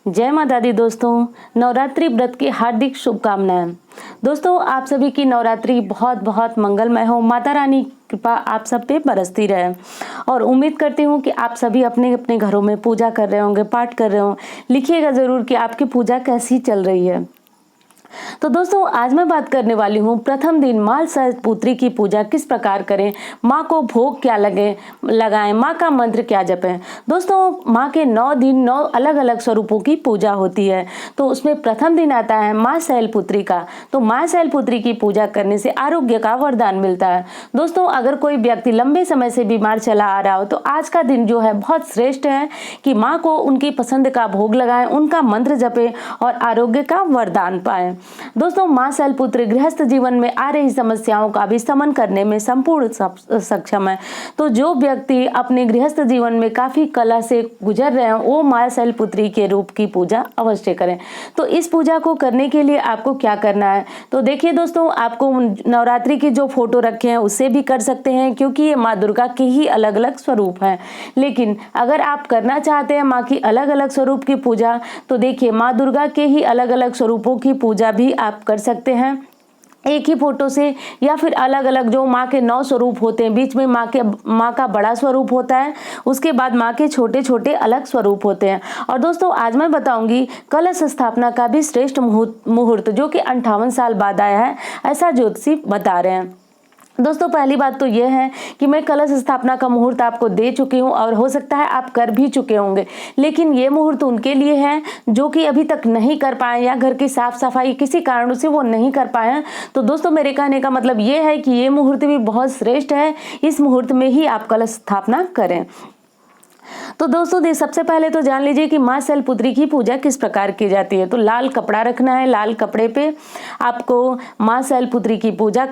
जय माता दी दोस्तों, नवरात्रि व्रत की हार्दिक शुभकामनाएं। दोस्तों, आप सभी की नवरात्रि बहुत बहुत मंगलमय हो। माता रानी की कृपा आप सब पे बरसती रहे और उम्मीद करती हूँ कि आप सभी अपने अपने घरों में पूजा कर रहे होंगे, पाठ कर रहे हो। लिखिएगा ज़रूर कि आपकी पूजा कैसी चल रही है। तो दोस्तों, आज मैं बात करने वाली हूँ प्रथम दिन माँ शैलपुत्री की पूजा किस प्रकार करें, माँ को भोग क्या लगाएं, माँ का मंत्र क्या जपें। दोस्तों, माँ के 9 दिन 9 अलग अलग स्वरूपों की पूजा होती है। तो उसमें प्रथम दिन आता है माँ शैलपुत्री का। तो माँ शैलपुत्री की पूजा करने से आरोग्य का वरदान मिलता है। दोस्तों, अगर कोई व्यक्ति लंबे समय से बीमार चला आ रहा हो तो आज का दिन जो है बहुत श्रेष्ठ है कि माँ को उनकी पसंद का भोग लगाएं, उनका मंत्र जपें और आरोग्य का वरदान पाएं। दोस्तों, माँ शैलपुत्री गृहस्थ जीवन में आ रही समस्याओं का भी शमन करने में संपूर्ण सक्षम है। तो जो व्यक्ति अपने गृहस्थ जीवन में काफी कला से गुजर रहे हैं वो माँ शैलपुत्री के रूप की पूजा अवश्य करें। तो इस पूजा को करने के लिए आपको क्या करना है, तो देखिए दोस्तों, आपको नवरात्रि की जो फोटो रखे हैं उससे भी कर सकते हैं, क्योंकि ये माँ दुर्गा के ही अलग अलग स्वरूप हैं। लेकिन अगर आप करना चाहते हैं माँ की अलग अलग स्वरूप की पूजा, तो देखिए माँ दुर्गा के ही अलग अलग स्वरूपों की पूजा भी आप कर सकते हैं एक ही फोटो से, या फिर अलग अलग जो माँ के 9 स्वरूप होते हैं। बीच में माँ का बड़ा स्वरूप होता है, उसके बाद माँ के छोटे छोटे अलग स्वरूप होते हैं। और दोस्तों, आज मैं बताऊंगी कलश स्थापना का भी श्रेष्ठ मुहूर्त जो कि 58 साल बाद आया है, ऐसा ज्योतिषी बता रहे हैं। दोस्तों, पहली बात तो यह है कि मैं कलश स्थापना का मुहूर्त आपको दे चुकी हूं और हो सकता है आप कर भी चुके होंगे, लेकिन ये मुहूर्त उनके लिए है जो कि अभी तक नहीं कर पाए या घर की साफ सफाई किसी कारणों से वो नहीं कर पाए हैं। तो दोस्तों, मेरे कहने का मतलब ये है कि ये मुहूर्त भी बहुत श्रेष्ठ है, इस मुहूर्त में ही आप कलश स्थापना करें। तो दोस्तों, सबसे पहले तो जान लीजिए कि माँ शैलपुत्री की पूजा किस प्रकार की जाती है। तो लाल कपड़ा रखना है, लाल कपड़े पे आपको माँ शैलपुत्री की पूजा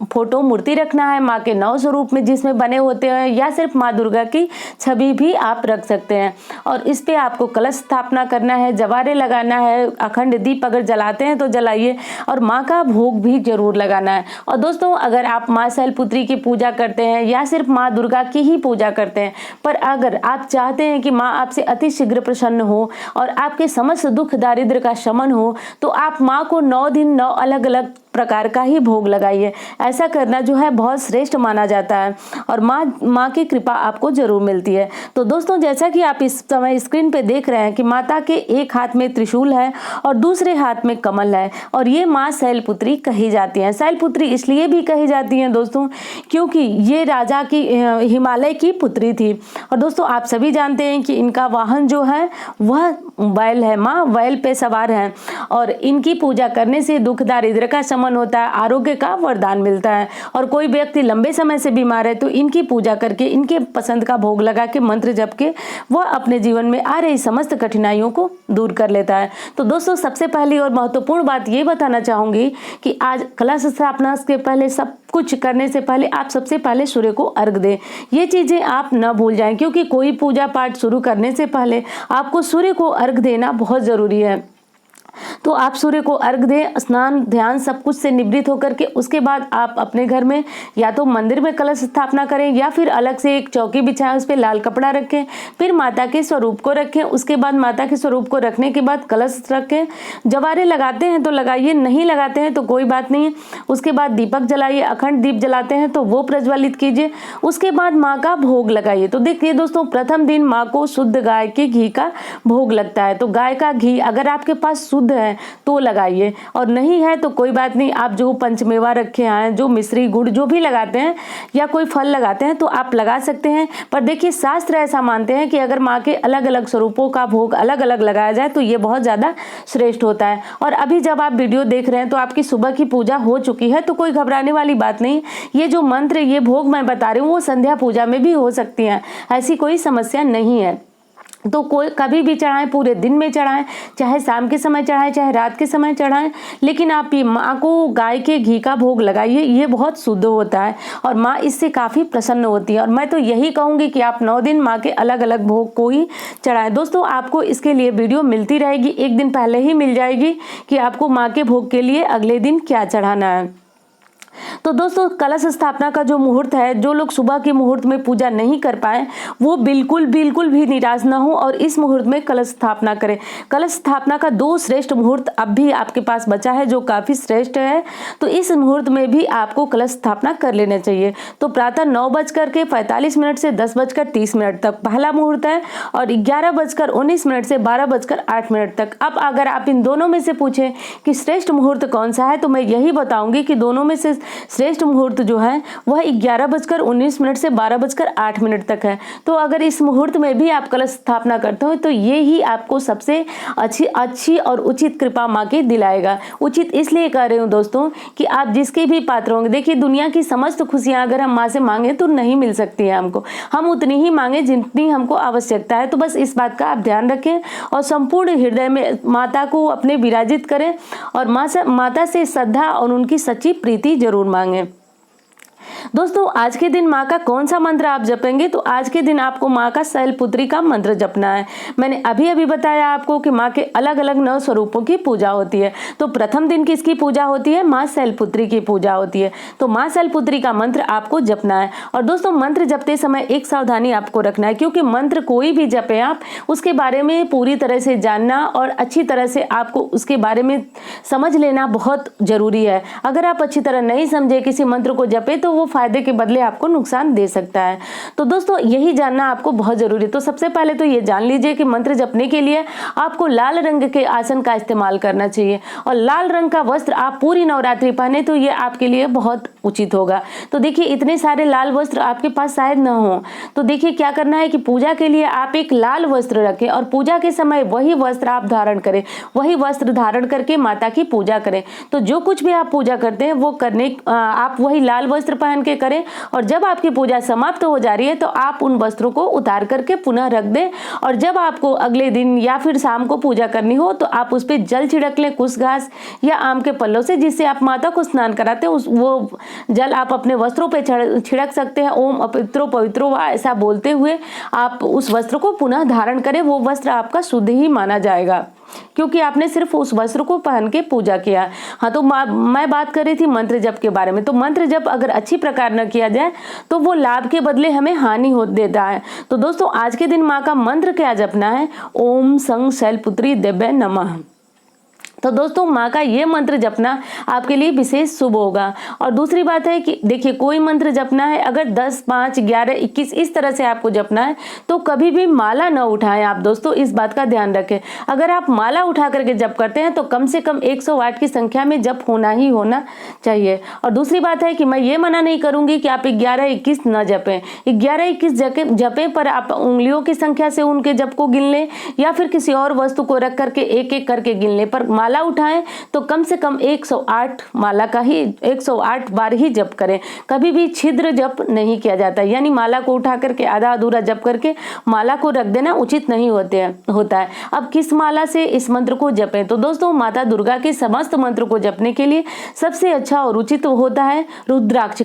फोटो मूर्ति रखना है माँ के 9 स्वरूप में जिसमें बने होते हैं, या सिर्फ माँ दुर्गा की छवि भी आप रख सकते हैं। और इस पे आपको कलश स्थापना करना है, जवारे लगाना है, अखंड दीप अगर जलाते हैं तो जलाइए, और माँ का भोग भी जरूर लगाना है। और दोस्तों, अगर आप माँ शैलपुत्री की पूजा करते हैं या सिर्फ माँ दुर्गा की ही पूजा करते हैं, पर अगर आप चाहते हैं कि माँ आपसे अति शीघ्र प्रसन्न हो और आपके समस्त दुख दारिद्र्य का शमन हो, तो आप माँ को 9 दिन 9 अलग अलग प्रकार का ही भोग लगाइए। ऐसा करना जो है बहुत श्रेष्ठ माना जाता है और माँ की कृपा आपको जरूर मिलती है। तो दोस्तों, जैसा कि आप इस समय स्क्रीन पे देख रहे हैं कि माता के एक हाथ में त्रिशूल है और दूसरे हाथ में कमल है, और ये माँ शैलपुत्री कही जाती हैं। शैलपुत्री इसलिए भी कही जाती हैं दोस्तों क्योंकि ये राजा की हिमालय की पुत्री थी। और दोस्तों, आप सभी जानते हैं कि इनका वाहन जो है वह बैल है, माँ बैल पे सवार हैं, और इनकी पूजा करने से दुख दारिद्र्य का शमन होता है, आरोग्य का वरदान मिलता है। और कोई व्यक्ति लंबे समय से बीमार है तो इनकी पूजा करके, इनके पसंद का भोग लगा के, मंत्र जप के वह अपने जीवन में आ रही समस्त कठिनाइयों को दूर कर लेता है। तो दोस्तों, सबसे पहली और महत्वपूर्ण बात ये बताना चाहूंगी कि आज कलश स्थापना के पहले, सब कुछ करने से पहले आप सबसे पहले सूर्य को अर्घ दें। ये चीजें आप न भूल जाएं, क्योंकि कोई पूजा पाठ शुरू करने से पहले आपको सूर्य को अर्घ देना बहुत जरूरी है। तो आप सूर्य को अर्घ दें, स्नान ध्यान सब कुछ से निवृत्त होकर के उसके बाद आप अपने घर में या तो मंदिर में कलश स्थापना करें, या फिर अलग से एक चौकी बिछाएं, उस पर लाल कपड़ा रखें, फिर माता के स्वरूप को रखें। उसके बाद माता के स्वरूप को रखने के बाद कलश रखें। जवारे लगाते हैं तो लगाइए, नहीं लगाते हैं तो कोई बात नहीं। उसके बाद दीपक जलाइए, अखंड दीप जलाते हैं तो वो प्रज्वलित कीजिए। उसके बाद माँ का भोग लगाइए। तो देखिए दोस्तों, प्रथम दिन माँ को शुद्ध गाय के घी का भोग लगता है। तो गाय का घी अगर आपके पास शुद्ध है तो लगाइए, और नहीं है तो कोई बात नहीं, आप जो पंचमेवा रखे हैं, जो मिश्री गुड़ जो भी लगाते हैं या कोई फल लगाते हैं तो आप लगा सकते हैं। पर देखिए, शास्त्र ऐसा मानते हैं कि अगर माँ के अलग अलग स्वरूपों का भोग अलग अलग लगाया जाए तो ये बहुत ज्यादा श्रेष्ठ होता है। और अभी जब आप वीडियो देख रहे हैं तो आपकी सुबह की पूजा हो चुकी है, तो कोई घबराने वाली बात नहीं। ये जो मंत्र, ये भोग मैं बता रही हूँ वो संध्या पूजा में भी हो सकती है, ऐसी कोई समस्या नहीं है। तो कोई कभी भी चढ़ाएं, पूरे दिन में चढ़ाएं, चाहे शाम के समय चढ़ाएं चाहे रात के समय चढ़ाएं, लेकिन आप ये माँ को गाय के घी का भोग लगाइए, ये बहुत शुद्ध होता है और माँ इससे काफ़ी प्रसन्न होती है। और मैं तो यही कहूँगी कि आप 9 दिन माँ के अलग अलग भोग को ही चढ़ाएं। दोस्तों, आपको इसके लिए वीडियो मिलती रहेगी, एक दिन पहले ही मिल जाएगी कि आपको माँ के भोग के लिए अगले दिन क्या चढ़ाना है। तो दोस्तों कलश स्थापना का जो मुहूर्त है, जो लोग सुबह के मुहूर्त में पूजा नहीं कर पाए वो बिल्कुल भी निराश ना हो और इस मुहूर्त में कलश स्थापना करें। कलश स्थापना का 2 श्रेष्ठ मुहूर्त अब भी आपके पास बचा है जो काफी श्रेष्ठ है, तो इस मुहूर्त में भी आपको कलश स्थापना कर लेना चाहिए। तो प्रातः 9:45 से 10:30 तक पहला मुहूर्त है और 11:19 से 12:08 तक। अब अगर आप इन दोनों में से पूछें कि श्रेष्ठ मुहूर्त कौन सा है, तो मैं यही बताऊंगी कि दोनों में से श्रेष्ठ मुहूर्त जो है वह 11:19 से 12:08 तक है। तो अगर इस मुहूर्त में भी आप कलश स्थापना करते हो तो ये ही आपको सबसे अच्छी और उचित कृपा माँ की दिलाएगा। उचित इसलिए कह रही हूँ दोस्तों कि आप जिसके भी पात्र होंगे, देखिए दुनिया की समस्त खुशियां अगर हम माँ से मांगे तो नहीं मिल सकती है हमको, हम उतनी ही मांगे जितनी हमको आवश्यकता है। तो बस इस बात का आप ध्यान रखें और संपूर्ण हृदय में माता को अपने विराजित करें और माता से श्रद्धा और उनकी सच्ची प्रीति जरूर मांगे। दोस्तों आज के दिन माँ का कौन सा मंत्र आप जपेंगे, तो आज के दिन आपको माँ का शैलपुत्री का मंत्र जपना है। मैंने अभी बताया आपको कि माँ के अलग अलग 9 स्वरूपों की पूजा होती है। तो प्रथम दिन किसकी पूजा होती है, माँ शैलपुत्री की पूजा होती है। तो माँ शैलपुत्री का मंत्र आपको जपना है। और दोस्तों मंत्र जपते समय एक सावधानी आपको रखना है, क्योंकि मंत्र कोई भी जपे आप उसके बारे में पूरी तरह से जानना और अच्छी तरह से आपको उसके बारे में समझ लेना बहुत जरूरी है। अगर आप अच्छी तरह नहीं समझे किसी मंत्र को जपे तो वो फायदे के बदले आपको नुकसान दे सकता है। तो दोस्तों यही जानना आपको बहुत जरूरी है। तो सबसे पहले तो ये जान लीजिए कि मंत्र जपने के लिए आपको लाल रंग के आसन का इस्तेमाल करना चाहिए और लाल रंग का वस्त्र आप पूरी नवरात्रि पहने तो ये आपके लिए बहुत उचित होगा। तो देखिए इतने सारे लाल वस्त्र आपके पास शायद न हो, तो देखिए क्या करना है कि पूजा के लिए आप एक लाल वस्त्र रखें और पूजा के समय वही वस्त्र आप धारण करें, वही वस्त्र धारण करके माता की पूजा करें। तो जो कुछ भी आप पूजा करते हैं वो करने आप वही लाल वस्त्र पहन के करें और जब आपकी पूजा समाप्त हो जा रही है तो आप उन वस्त्रों को उतार करके पुनः रख दें और जब आपको अगले दिन या फिर शाम को पूजा करनी हो तो आप उस पर जल छिड़क लें कुश घास या आम के पल्लों से, जिससे आप माता को स्नान कराते हैं। वो जल आप अपने वस्त्रों पे छिड़क सकते हैं। ओम अपवित्रो पवित्रो वा ऐसा बोलते हुए आप उस वस्त्र को पुनः धारण करें। वो वस्त्र आपका शुद्ध ही माना जाएगा क्योंकि आपने सिर्फ उस वस्त्र को पहन के पूजा किया। हाँ, तो मैं बात कर रही थी मंत्र जप के बारे में। तो मंत्र जप अगर अच्छी प्रकार न किया जाए तो वो लाभ के बदले हमें हानि हो देता है। तो दोस्तों आज के दिन माँ का मंत्र क्या जपना है, ओम सं शैलपुत्री देव्यै नमः। तो दोस्तों माँ का ये मंत्र जपना आपके लिए विशेष शुभ होगा। और दूसरी बात है कि देखिए कोई मंत्र जपना है अगर 10, 5, 11, 21 इस तरह से आपको जपना है तो कभी भी माला न उठाएं आप दोस्तों, इस बात का ध्यान रखें। अगर आप माला उठा करके जप करते हैं तो कम से कम 108 की संख्या में जप होना ही होना चाहिए। और दूसरी बात है कि मैं ये मना नहीं करूंगी कि आप 11, 21 न जपें। 11, 21 जपें पर आप उंगलियों की संख्या से उनके जप को गिन लें या फिर किसी और वस्तु को रख करके एक एक करके गिन लें, पर माला उठाएं तो कम से कम 108 माला का ही 108 बार ही जप करें। कभी भी छिद्र जप नहीं किया जाता, यानी माला को उठा करके आधा अधूरा जप करके माला को रख देना उचित नहीं होता है। अब किस माला से इस मंत्र को जपें, तो दोस्तों माता दुर्गा के समस्त मंत्र को जपने के लिए सबसे अच्छा और उचित होता है रुद्राक्ष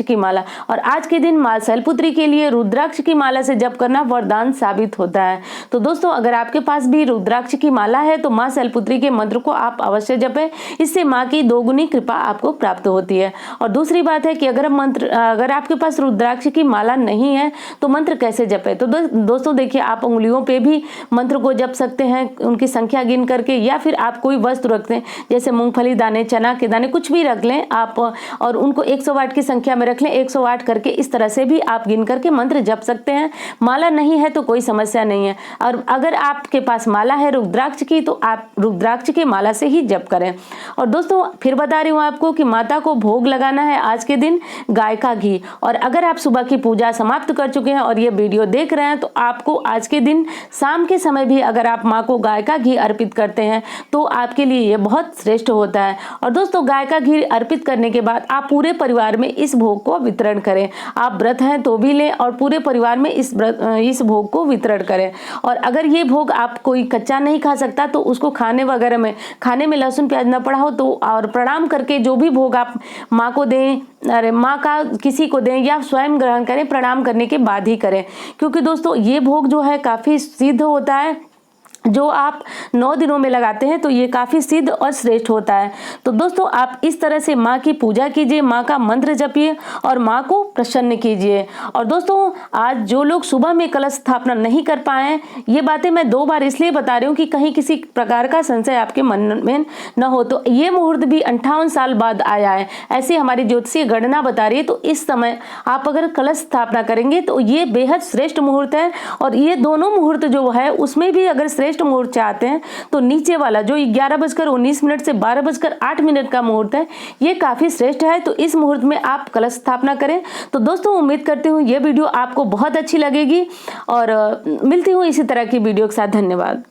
की माला। और आज के दिन माँ शैलपुत्री के लिए रुद्राक्ष की माला से जप करना वरदान साबित होता है। तो दोस्तों अगर आपके पास भी रुद्राक्ष की माला है तो माँ शैलपुत्री के मंत्र को आप अवश्य जपें, इससे माँ की दोगुनी कृपा आपको प्राप्त होती है। और दूसरी बात है कि अगर आपके पास रुद्राक्ष की माला नहीं है तो मंत्र कैसे जपें, तो दोस्तों देखिए आप उंगलियों पे भी मंत्र को जप सकते हैं उनकी संख्या गिन करके, या फिर आप कोई वस्तु रखते हैं जैसे मूंगफली दाने, चना के दाने, कुछ भी रख लें आप और उनको 108 की संख्या में रख लें। 108 करके इस तरह से भी आप गिन करके मंत्र जप सकते हैं। माला नहीं है तो कोई समस्या नहीं है। और अगर आपके पास माला है रुद्राक्ष की तो आप रुद्राक्ष की माला से ही जप करें। और दोस्तों फिर बता रही हूँ आपको कि माता को भोग लगाना है आज के दिन गाय का घी। और अगर आप सुबह की पूजा समाप्त कर चुके हैं और ये वीडियो देख रहे हैं तो आपको आज के दिन शाम के समय भी अगर आप माँ को गाय का घी अर्पित करते हैं तो आपके लिए ये बहुत श्रेष्ठ होता है। और दोस्तों गाय का घी अर्पित करने के बाद आप पूरे परिवार में इस भोग को वितरण करें। आप व्रत हैं तो भी लें और पूरे परिवार में इस भोग को वितरण करें। और अगर ये भोग आप कोई कच्चा नहीं खा सकता तो उसको खाने में लहसुन प्याज न पड़ा हो तो और प्रणाम करके जो भी भोग आप माँ को दें, अरे माँ का किसी को दें या स्वयं ग्रहण करें, प्रणाम करने के बाद ही करें, क्योंकि दोस्तों ये भोग जो है काफी सिद्ध होता है जो आप 9 दिनों में लगाते हैं तो ये काफ़ी सिद्ध और श्रेष्ठ होता है। तो दोस्तों आप इस तरह से माँ की पूजा कीजिए, माँ का मंत्र जपिए और माँ को प्रसन्न कीजिए। और दोस्तों आज जो लोग सुबह में कलश स्थापना नहीं कर पाए, ये बातें मैं 2 बार इसलिए बता रही हूँ कि कहीं किसी प्रकार का संशय आपके मन में न हो। तो ये मुहूर्त भी 58 साल बाद आया है, ऐसी हमारी ज्योतिषीय गणना बता रही है। तो इस समय आप अगर कलश स्थापना करेंगे तो ये बेहद श्रेष्ठ मुहूर्त है। और ये दोनों मुहूर्त जो है उसमें भी अगर श्रेष्ठ मुहूर्त चाहते हैं तो नीचे वाला जो 11:19 से 12:08 का मुहूर्त है, ये काफी श्रेष्ठ है। तो इस मुहूर्त में आप कलश स्थापना करें। तो दोस्तों उम्मीद करती हूँ ये वीडियो आपको बहुत अच्छी लगेगी और मिलती हूँ इसी तरह की वीडियो के साथ। धन्यवाद।